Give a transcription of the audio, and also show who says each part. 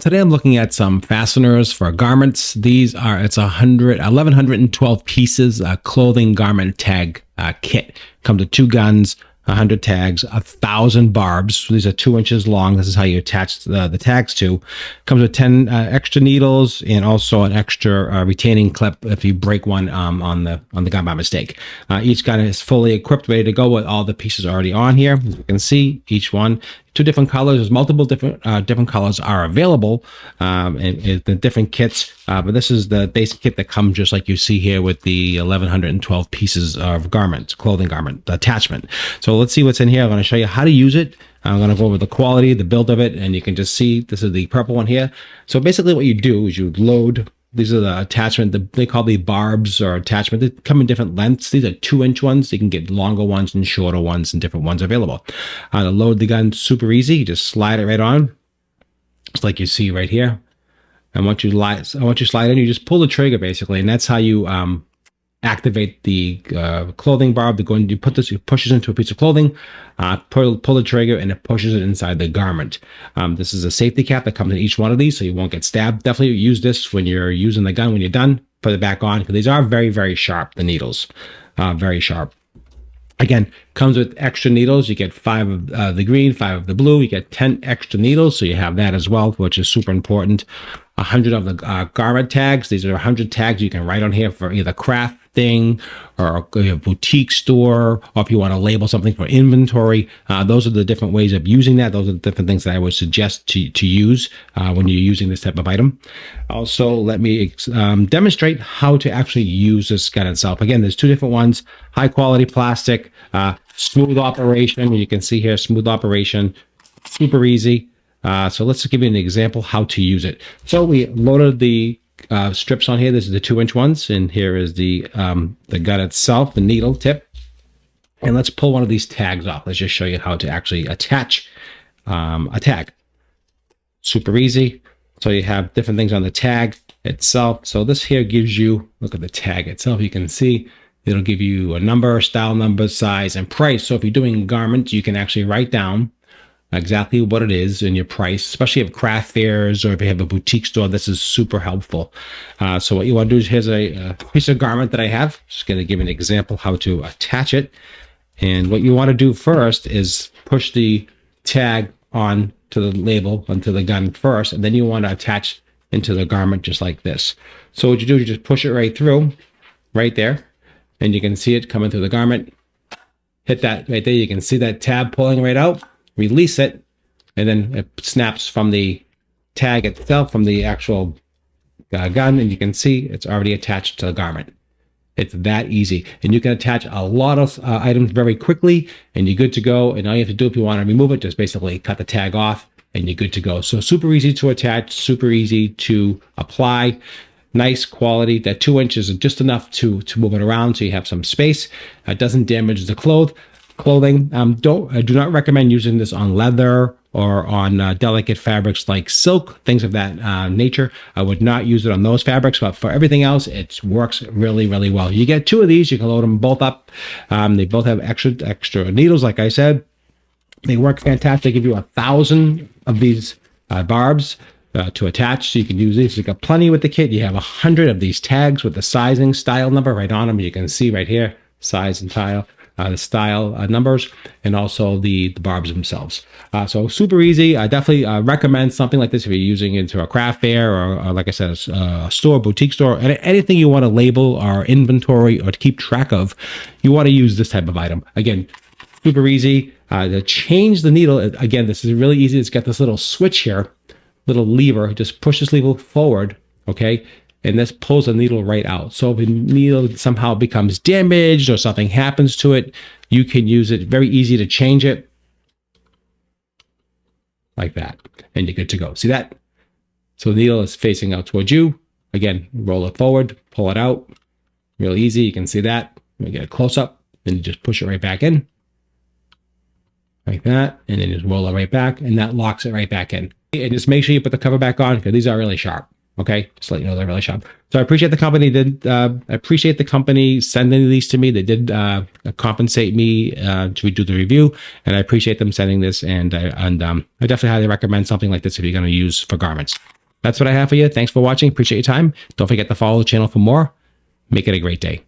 Speaker 1: today I'm looking at some fasteners for garments. These are, it's 1,112 pieces, clothing garment tag kit. Comes with 2 guns, 100 tags, 1,000 barbs. These are 2 inches long. This is how you attach the tags to. Comes with 10 extra needles and also an extra retaining clip if you break one on the gun by mistake. Each gun is fully equipped, ready to go with all the pieces already on here. As you can see, each one 2 different colors. There's multiple different colors are available in the different kits, but this is the basic kit that comes just like you see here with the 1,112 pieces of clothing garment attachment. So let's see what's in here. I'm going to show you how to use it. I'm going to go over the quality, the build of it, and you can just see this is the purple one here. So basically what you do is you load. These are the attachment, they call the barbs or attachment. They come in different lengths. These are 2-inch ones. You can get longer ones and shorter ones and different ones available. To load the gun, super easy. You just slide it right on, just like you see right here. And once you slide in, you just pull the trigger basically, and that's how you activate the clothing barb. You pushes into a piece of clothing, pull the trigger, and it pushes it inside the garment. This is a safety cap that comes in each one of these, so you won't get stabbed. Definitely use this when you're using the gun. When you're done, put it back on, because these are very, very sharp, the needles. Very sharp. Again, comes with extra needles. You get 5 of the green, 5 of the blue. You get 10 extra needles, so you have that as well, which is super important. 100 of the garment tags. These are 100 tags you can write on here for either crafting or a boutique store, or if you want to label something for inventory. Those are the different ways of using that. Those are the different things that I would suggest to use when you're using this type of item. Also, let me demonstrate how to actually use this gun itself. Again, there's 2 different ones: high quality plastic, smooth operation. You can see here, smooth operation, super easy. So let's give you an example how to use it. So we loaded the strips on here. This is the 2-inch ones, and here is the gun itself, the needle tip. And let's pull one of these tags off. Let's just show you how to actually attach a tag. Super easy. So you have different things on the tag itself. So this here gives you, look at the tag itself. You can see it'll give you a number, style number, size, and price. So if you're doing garments, you can actually write down exactly what it is and your price, especially if craft fairs or if you have a boutique store. This is super helpful. So what you want to do is, here's a piece of garment that I have. Just going to give an example how to attach it. And what you want to do first is push the tag on to the label, onto the gun first, and then you want to attach into the garment just like this. So what you do is you just push it right through, right there, and you can see it coming through the garment. Hit that right there. You can see that tab pulling right out. Release it, and then it snaps from the tag itself, from the actual gun, and you can see it's already attached to the garment. It's that easy, and you can attach a lot of items very quickly, and you're good to go. And all you have to do, if you want to remove it, just basically cut the tag off, and you're good to go. So super easy to attach, super easy to apply. Nice quality. That 2 inches is just enough to move it around, so you have some space. It doesn't damage the clothing. I do not recommend using this on leather or on delicate fabrics like silk, things of that nature. I would not use it on those fabrics, but for everything else, it works really, really well. You get 2 of these, you can load them both up. They both have extra needles, like I said. They work fantastic. They give you 1,000 of these barbs to attach, so you can use these. You got plenty with the kit. You have 100 of these tags with the sizing, style number right on them. You can see right here, size and the style numbers, and also the barbs themselves. So super easy. I definitely recommend something like this if you're using it to a craft fair or like I said, a store, boutique store, and anything you want to label or inventory or to keep track of. You want to use this type of item. Again, super easy. To change the needle, again, this is really easy. It's got this little switch here, little lever. Just push this lever forward, okay? And this pulls the needle right out. So if the needle somehow becomes damaged or something happens to it, you can use it. Very easy to change it like that, and you're good to go. See that? So the needle is facing out towards you. Again, roll it forward, pull it out. Real easy. You can see that. Let me get a close up. Then you just push it right back in like that, and then just roll it right back, and that locks it right back in. And just make sure you put the cover back on, because these are really sharp. Okay, just to let you know they're really sharp. So I appreciate the company sending these to me. They did compensate me to do the review, and I appreciate them sending this. And I definitely highly recommend something like this if you're going to use for garments. That's what I have for you. Thanks for watching. Appreciate your time. Don't forget to follow the channel for more. Make it a great day.